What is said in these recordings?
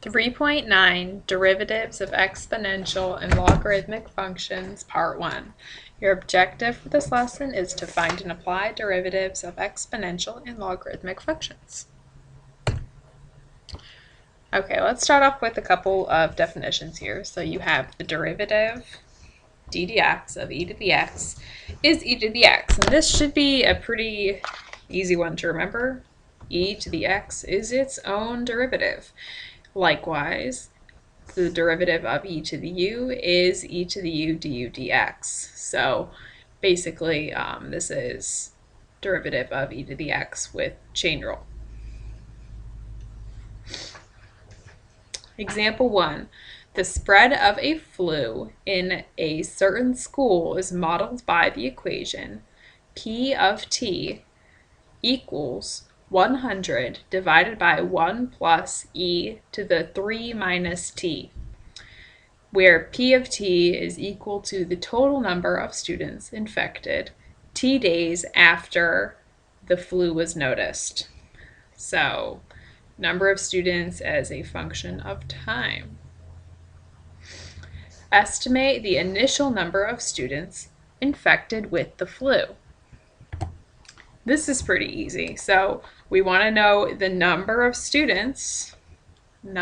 3.9 Derivatives of Exponential and Logarithmic Functions, Part 1. Your objective for this lesson is to find and apply derivatives of exponential and logarithmic functions. Okay, let's start off with a couple of definitions here. So you have the derivative d dx of e to the x is e to the x. And this should be a pretty easy one to remember. E to the x is its own derivative. Likewise, the derivative of e to the u is e to the u du dx. So basically, this is derivative of e to the x with chain rule. Example 1. The spread of a flu in a certain school is modeled by the equation P of t equals 100 divided by 1 plus e to the 3 minus t, where P of t is equal to the total number of students infected t days after the flu was noticed. So, number of students as a function of time. Estimate the initial number of students infected with the flu. This is pretty easy. So we want to know the number of students, and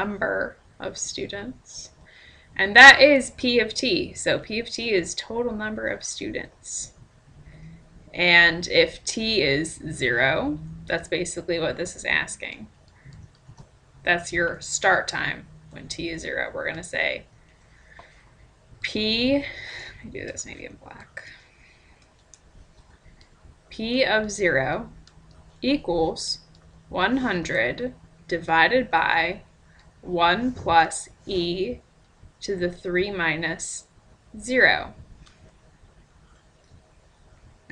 that is P of t. So P of t is total number of students. And if t is 0, that's basically what this is asking. That's your start time when t is 0. We're going to say P, let me do this maybe in black. P of 0 equals 100 divided by 1 plus e to the 3 minus 0.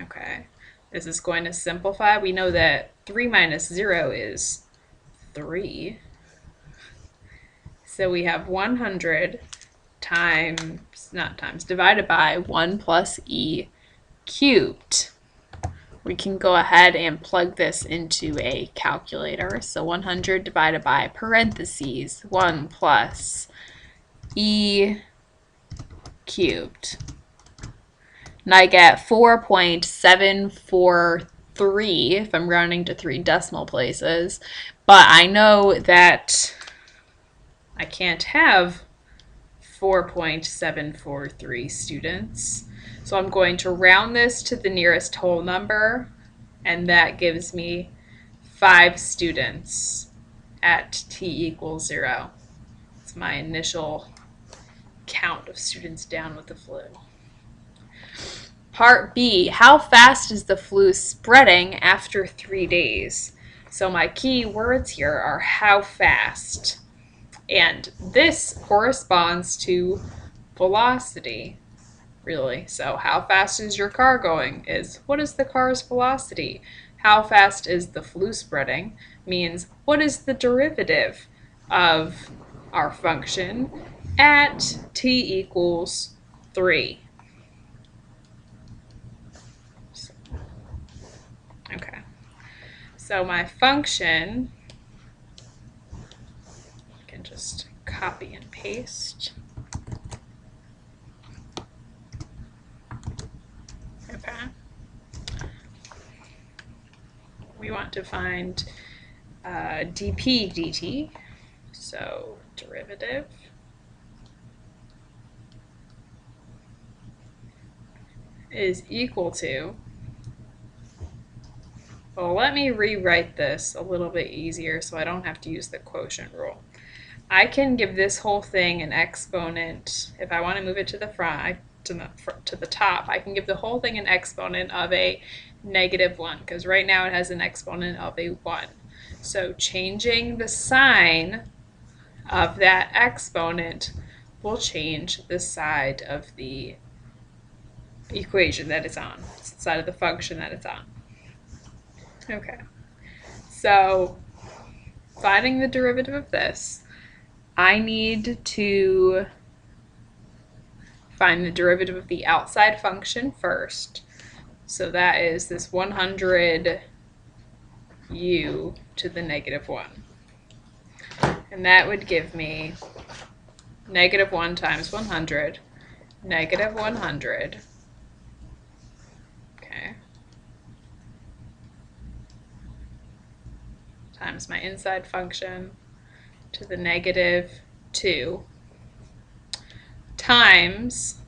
Okay, this is going to simplify. We know that 3 minus 0 is 3. So we have 100 divided by 1 plus e cubed. We can go ahead and plug this into a calculator. So 100 divided by parentheses 1 plus e cubed. And I get 4.743 if I'm rounding to 3 decimal places. But I know that I can't have 4.743 students. So I'm going to round this to the nearest whole number, and that gives me 5 students at t equals 0. It's my initial count of students down with the flu. Part B, how fast is the flu spreading after 3 days? So my key words here are how fast. And this corresponds to velocity, really. So how fast is your car going is what is the car's velocity? How fast is the flu spreading means what is the derivative of our function at t equals 3. Okay, so my function, I can just copy and paste. Okay. We want to find dp dt, so derivative is equal to, well, let me rewrite this a little bit easier so I don't have to use the quotient rule. I can give this whole thing an exponent. If I want to move it to the front, to the top, I can give the whole thing an exponent of a -1, because right now it has an exponent of a 1. So changing the sign of that exponent will change the side of the equation that it's on, the side of the function that it's on. Okay, so finding the derivative of this, I need to find the derivative of the outside function first. So that is this 100 u to the -1. And that would give me -1 times 100, -100, okay, times my inside function to the -2 times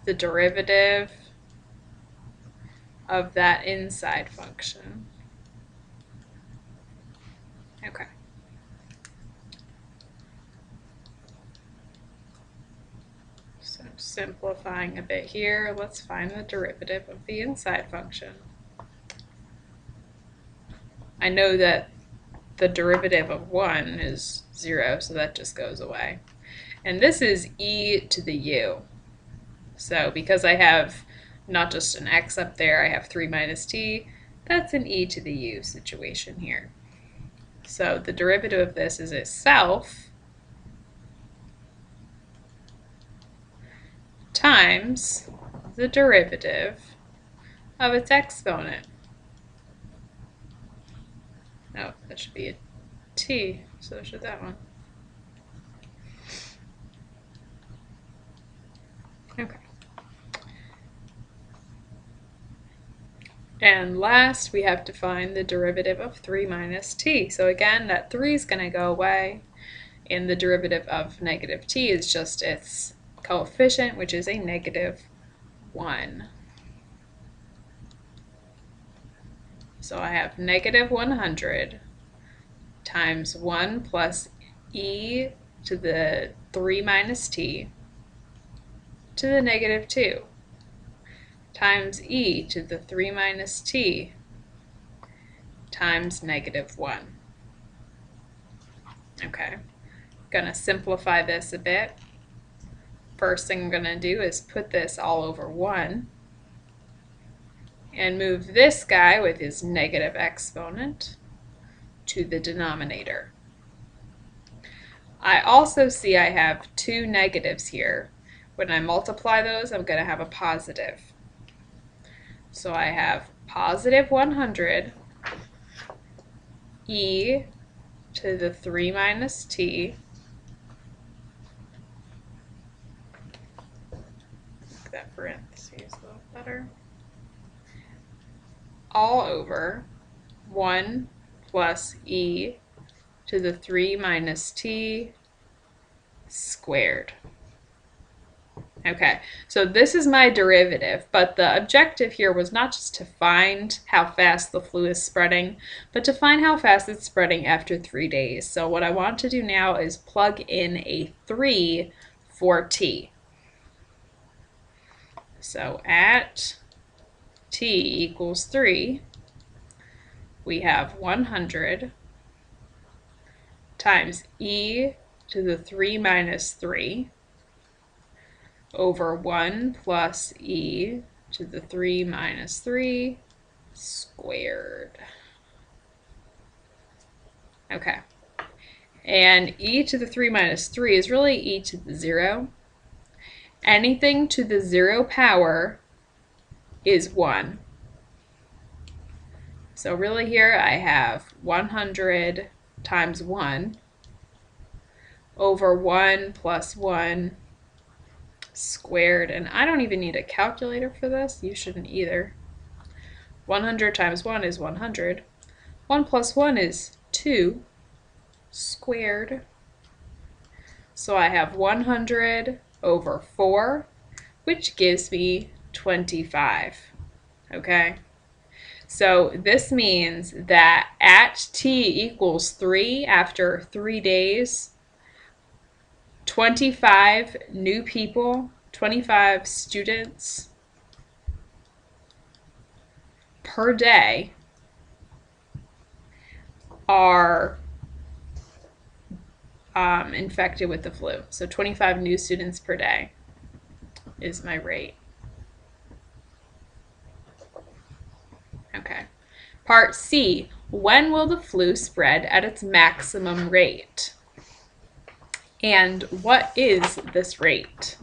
the derivative of that inside function. Okay. So simplifying a bit here, let's find the derivative of the inside function. I know that the derivative of 1 is 0, so that just goes away. And this is e to the u. So because I have not just an x up there, I have 3 minus t, that's an e to the u situation here. So the derivative of this is itself times the derivative of its exponent. No, that should be a t, so should that one. Okay. And last, we have to find the derivative of 3 minus t. So again, that 3 is going to go away, and the derivative of -t is just its coefficient, which is a -1. So I have -100 times 1 plus e to the 3 minus t to the -2 times e to the 3 minus t times -1. Okay, I'm going to simplify this a bit. First thing I'm going to do is put this all over 1 and move this guy with his negative exponent to the denominator. I also see I have 2 negatives here. When I multiply those, I'm going to have a positive. So I have positive 100 e to the 3 minus t make that parentheses a little better, all over 1 plus e to the 3 minus t squared. Okay, so this is my derivative, but the objective here was not just to find how fast the flu is spreading, but to find how fast it's spreading after 3 days. So what I want to do now is plug in a 3 for t. So at t equals 3, we have 100 times e to the 3 minus 3 over 1 plus e to the 3 minus 3 squared. Okay, and e to the 3 minus 3 is really e to the 0. Anything to the 0 power is 1. So really here I have 100 times 1 over 1 plus 1 squared, and I don't even need a calculator for this. You shouldn't either. 100 times 1 is 100. 1 plus 1 is 2 squared. So I have 100 over 4, which gives me 25. Okay? So this means that at t equals 3, after 3 days, 25 new people, 25 students per day are infected with the flu. So 25 new students per day is my rate. Okay. Part C, when will the flu spread at its maximum rate? And what is this rate?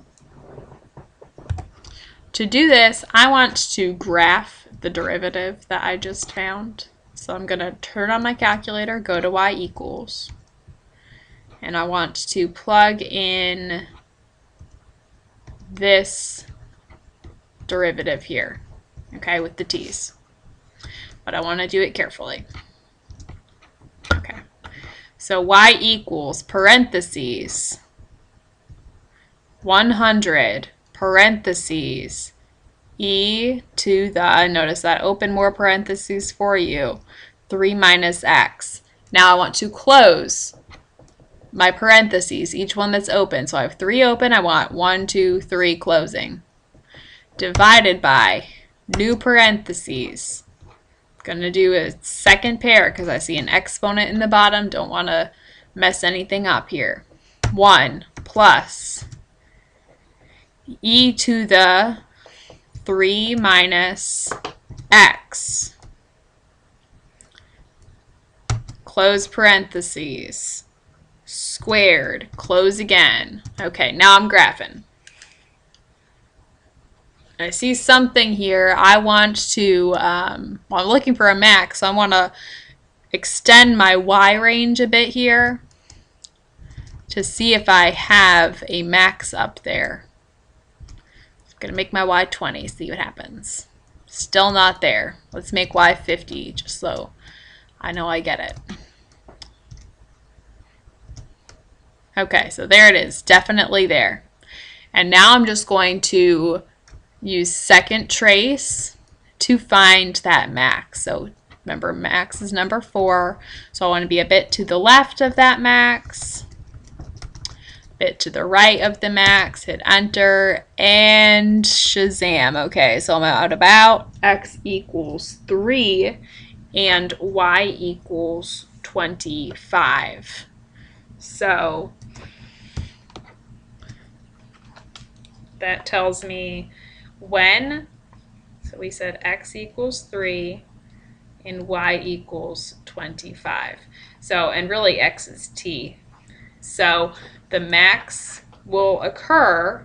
To do this, I want to graph the derivative that I just found. So I'm going to turn on my calculator, go to y equals. and I want to plug in this derivative here, okay, with the t's. But I want to do it carefully. Okay, so y equals parentheses 100 parentheses e to the, notice that open more parentheses for you, 3 minus x. Now I want to close my parentheses, each one that's open. So I have 3 open, I want 1, 2, 3 closing. Divided by new parentheses. Going to do a second pair because I see an exponent in the bottom. Don't want to mess anything up here. 1 plus e to the 3 minus x. Close parentheses. Squared. Close again. Okay, now I'm graphing. I see something here. I want to, well, I'm looking for a max, so I want to extend my y range a bit here to see if I have a max up there. I'm going to make my y 20, see what happens. Still not there. Let's make y 50, just so I know I get it. Okay, so there it is, definitely there. And now I'm just going to use second trace to find that max. So remember, max is number 4. So I want to be a bit to the left of that max, a bit to the right of the max, hit enter, and shazam. Okay, so I'm at about x equals 3 and y equals 25. So that tells me when, so we said x equals 3 and y equals 25. So, and really x is t. So the max will occur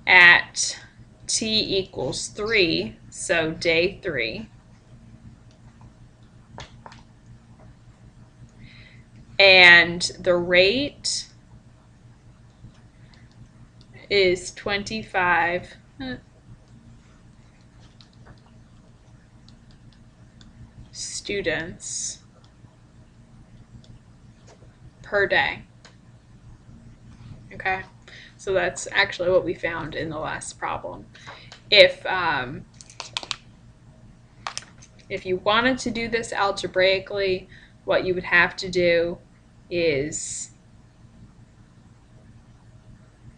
at t equals 3, so day 3. And the rate is 25 students per day. Okay, so that's actually what we found in the last problem. If you wanted to do this algebraically, what you would have to do is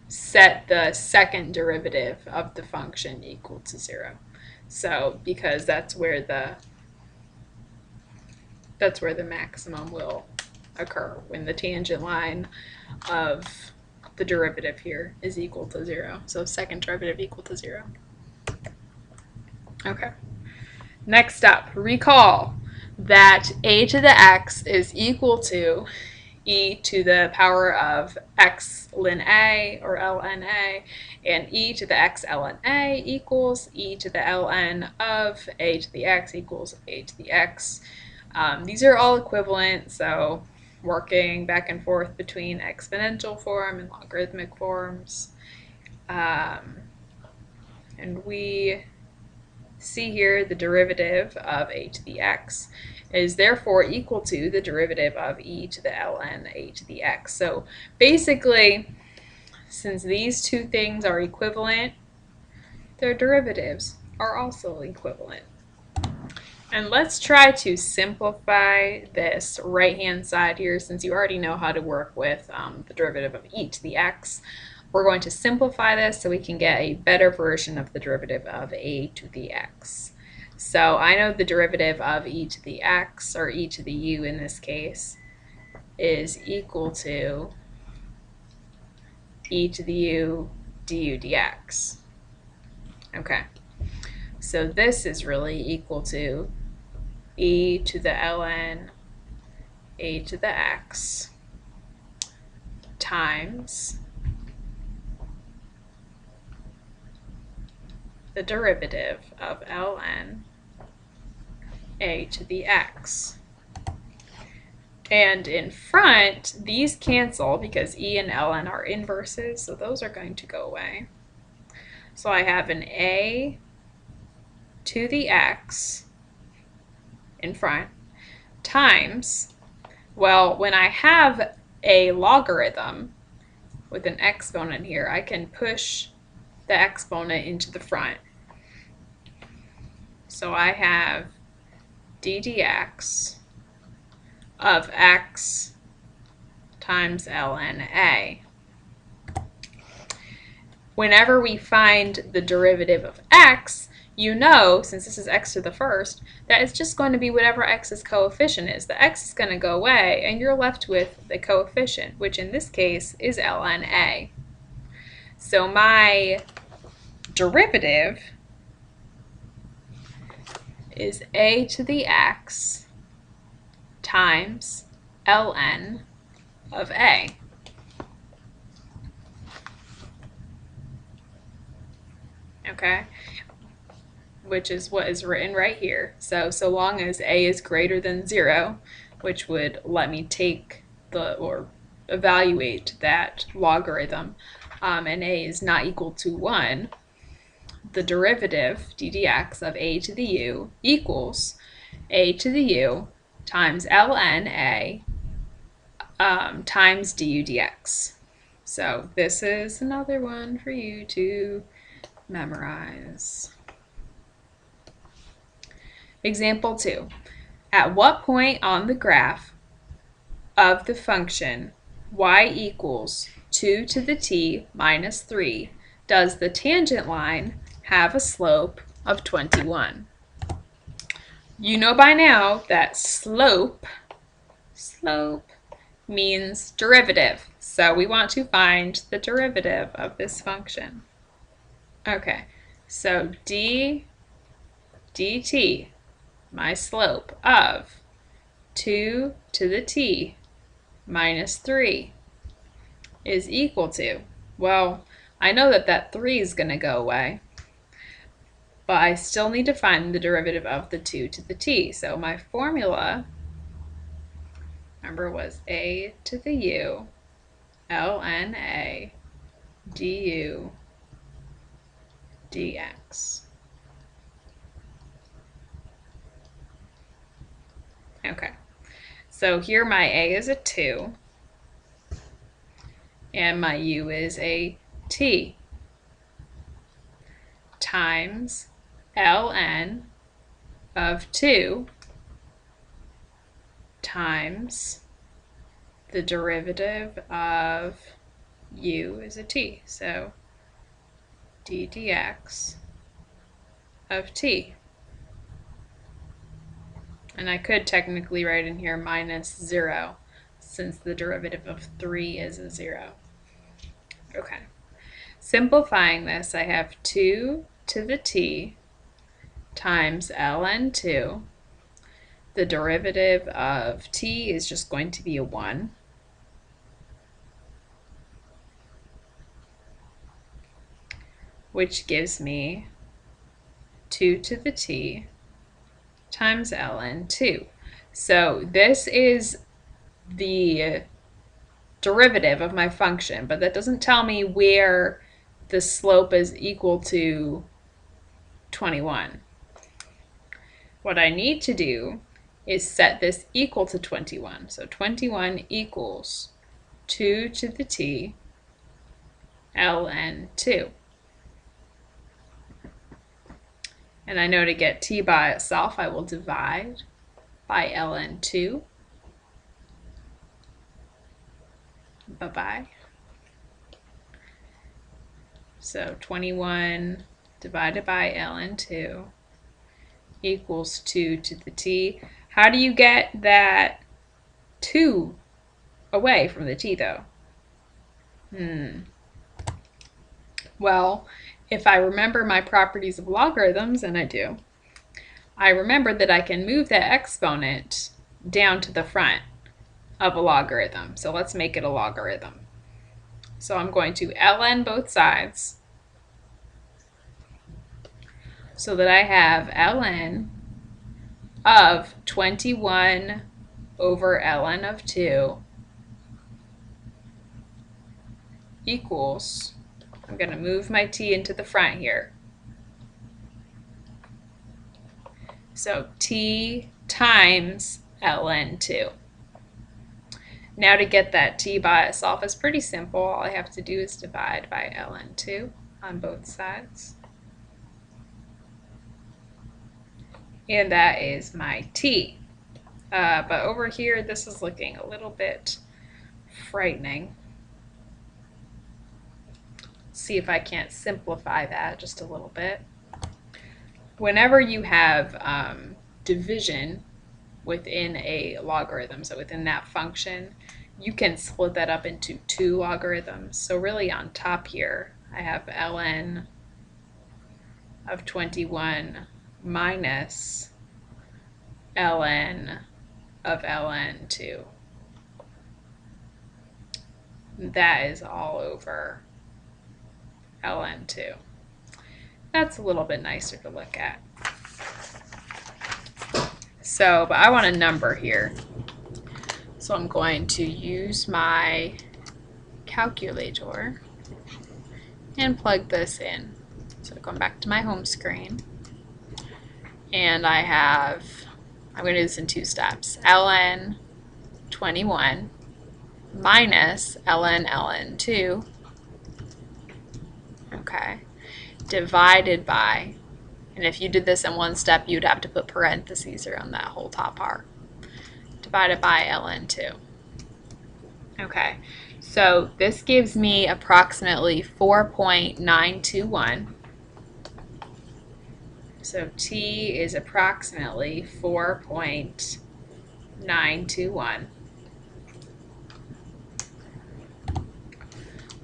set the second derivative of the function equal to 0. So because that's where the maximum will occur, when the tangent line of the derivative here is equal to 0. So second derivative equal to 0. Okay. Next up, recall that a to the x is equal to e to the power of x ln a, or ln a, and e to the x ln a equals e to the ln of a to the x equals a to the x. These are all equivalent, so working back and forth between exponential form and logarithmic forms. And we see here the derivative of a to the x is therefore equal to the derivative of e to the ln a to the x. So basically, since these two things are equivalent, their derivatives are also equivalent. And let's try to simplify this right-hand side here, since you already know how to work with the derivative of e to the x. We're going to simplify this so we can get a better version of the derivative of a to the x. So I know the derivative of e to the x, or e to the u in this case, is equal to e to the u du dx. Okay, so this is really equal to e to the ln a to the x times the derivative of ln a to the x. And in front, these cancel because e and ln are inverses, so those are going to go away. So I have an a to the x in front times, well, when I have a logarithm with an exponent here, I can push the exponent into the front. So I have d dx of x times ln a. Whenever we find the derivative of x, you know, since this is x to the first, that it's just going to be whatever x's coefficient is. The x is going to go away, and you're left with the coefficient, which in this case is ln a. So my derivative is a to the x times ln of a. Okay, which is what is written right here. So long as a is greater than 0, which would let me take or evaluate that logarithm, and a is not equal to 1, the derivative, d dx, of a to the u equals a to the u times ln a times du dx. So this is another one for you to memorize. Example 2. At what point on the graph of the function y equals 2 to the t minus 3 does the tangent line have a slope of 21? You know by now that slope means derivative. So we want to find the derivative of this function. Okay, so d dt, my slope of 2 to the t minus 3 is equal to, well, I know that 3 is going to go away, but I still need to find the derivative of the 2 to the t. So my formula, remember, was a to the u ln a du dx. Okay, so here my a is a 2, and my u is a t, times ln of 2 times the derivative of u is a t, so d dx of t. And I could technically write in here minus 0, since the derivative of 3 is a 0. Okay. Simplifying this, I have 2 to the t times ln 2. The derivative of t is just going to be a 1. Which gives me 2 to the t times ln 2. So this is the derivative of my function, but that doesn't tell me where the slope is equal to 21. What I need to do is set this equal to 21. So 21 equals 2 to the t ln 2. And I know to get t by itself, I will divide by ln 2. Bye-bye. So 21 divided by ln 2 equals 2 to the t. How do you get that 2 away from the t, though? Well, if I remember my properties of logarithms, and I do, I remember that I can move that exponent down to the front of a logarithm. So let's make it a logarithm. So I'm going to ln both sides so that I have ln of 21 over ln of 2 equals, I'm going to move my t into the front here. So t times ln 2. Now to get that t by itself is pretty simple. All I have to do is divide by ln 2 on both sides. And that is my t. But over here, this is looking a little bit frightening. See if I can't simplify that just a little bit. Whenever you have division within a logarithm, so within that function, you can split that up into 2 logarithms. So really on top here, I have ln of 21 minus ln of ln 2. That is all over ln 2. That's a little bit nicer to look at. So, but I want a number here. So I'm going to use my calculator and plug this in. So going back to my home screen. And I have, I'm going to do this in 2 steps. ln 21 minus ln 2, okay, divided by, and if you did this in 1 step, you'd have to put parentheses around that whole top part, divided by ln 2. Okay, so this gives me approximately 4.921. So t is approximately 4.921.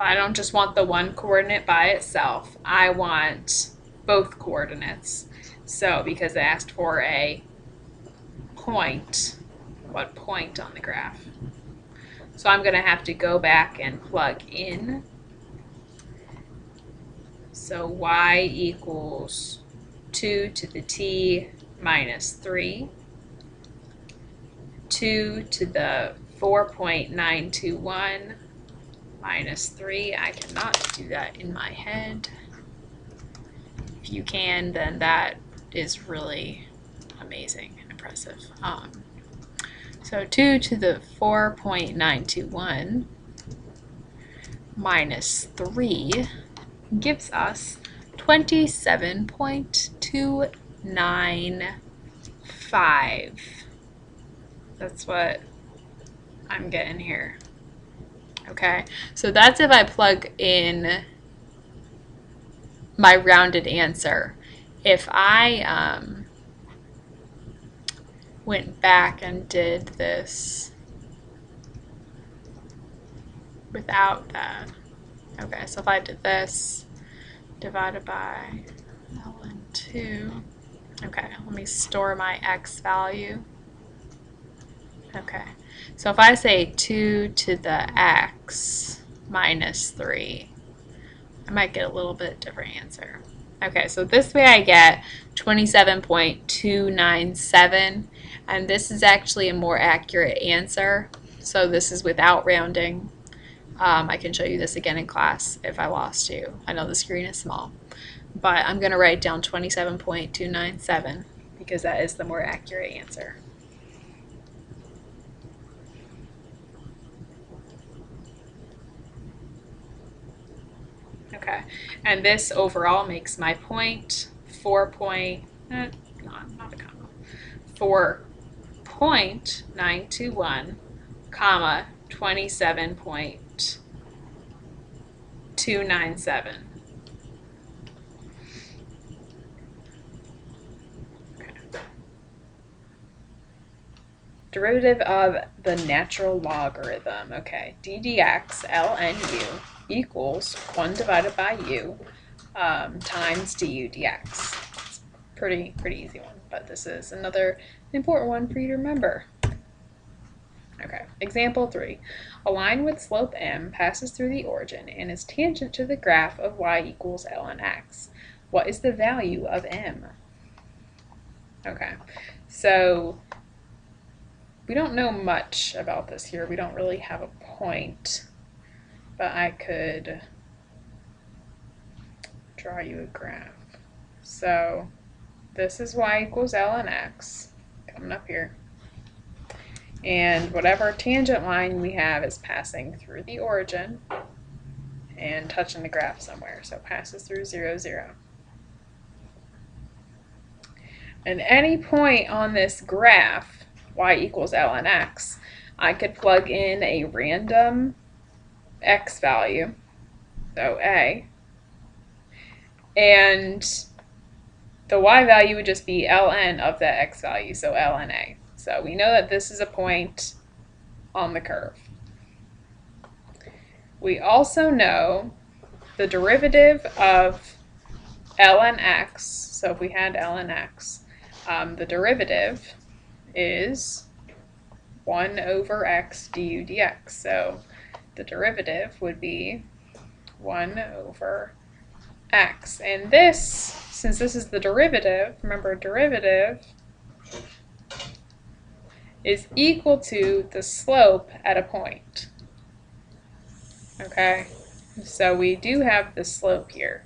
I don't just want the one coordinate by itself. I want both coordinates. So because I asked for a point, what point on the graph? So I'm going to have to go back and plug in. So y equals 2 to the t minus 3, 2 to the 4.921 minus 3. I cannot do that in my head. If you can, then that is really amazing and impressive. So 2 to the 4.921 minus 3 gives us 27.295. That's what I'm getting here. Okay, so that's if I plug in my rounded answer. If I went back and did this without that, okay, so if I did this divided by ln 2, okay, let me store my x value. Okay, so if I say 2 to the x minus 3, I might get a little bit different answer. Okay, so this way I get 27.297, and this is actually a more accurate answer. So this is without rounding. I can show you this again in class if I lost you. I know the screen is small, but I'm going to write down 27.297 because that is the more accurate answer. Okay, and this overall makes my point 4.921, comma 27.297. Okay. Derivative of the natural logarithm. Okay, d dx ln u equals 1 divided by u times du dx. It's pretty easy one, but this is another important one for you to remember. Okay, example 3. A line with slope m passes through the origin and is tangent to the graph of y equals ln x. What is the value of m? Okay, so we don't know much about this here. We don't really have a point, but I could draw you a graph. So this is y equals ln x, coming up here. And whatever tangent line we have is passing through the origin and touching the graph somewhere. So it passes through 0, 0. And any point on this graph, y equals ln x, I could plug in a random x value, so a, and the y value would just be ln of that x value, so ln a. So we know that this is a point on the curve. We also know the derivative of ln x, so if we had ln x, the derivative is 1 over x du dx. So the derivative would be 1 over x. And this, since this is the derivative, remember derivative is equal to the slope at a point. Okay, so we do have the slope here.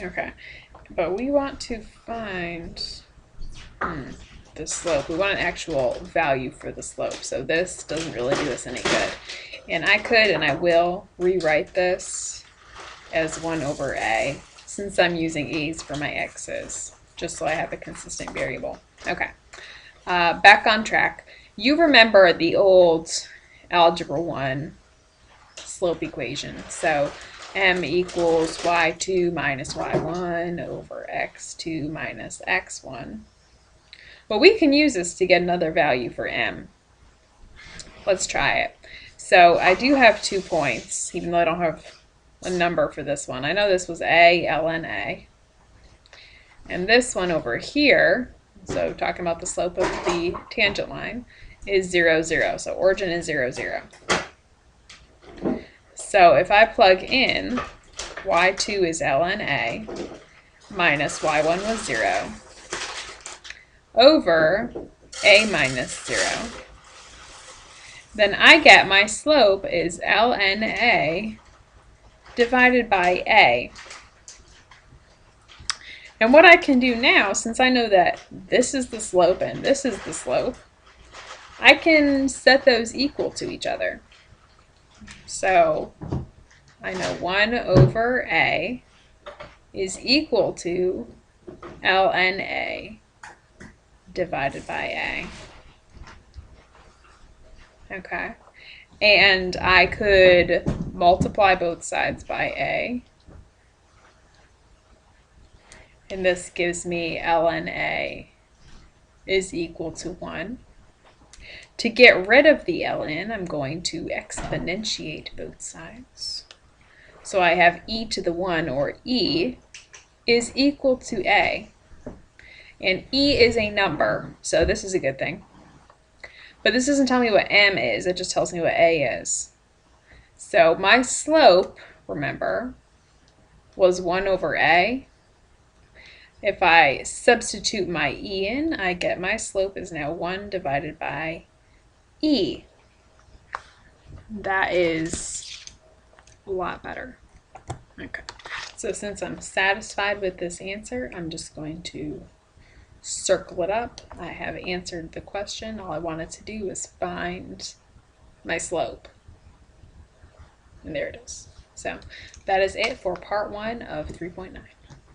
Okay, but we want to find the slope. We want an actual value for the slope, so this doesn't really do us any good. And I could, and I will, rewrite this as 1 over a, since I'm using e's for my x's, just so I have a consistent variable. Okay, back on track. You remember the old Algebra 1 slope equation. So m equals y2 minus y1 over x2 minus x1. Well, we can use this to get another value for m. Let's try it. So I do have 2 points, even though I don't have a number for this one. I know this was a, ln a. And this one over here, so talking about the slope of the tangent line, is 0, 0. So origin is 0, 0. So if I plug in y2 is ln a minus y1 was 0 over a minus 0, then I get my slope is ln a divided by a. And what I can do now, since I know that this is the slope and this is the slope, I can set those equal to each other. So I know 1 over a is equal to ln a divided by a. Okay, and I could multiply both sides by a, and this gives me ln a is equal to 1. To get rid of the ln, I'm going to exponentiate both sides. So I have e to the 1, or e, is equal to a. And e is a number, so this is a good thing. But this doesn't tell me what m is, it just tells me what a is. So my slope, remember, was 1 over a. If I substitute my e in, I get my slope is now 1 divided by e. That is a lot better. Okay, so since I'm satisfied with this answer, I'm just going to circle it up. I have answered the question. All I wanted to do was find my slope. And there it is. So that is it for part 1 of 3.9.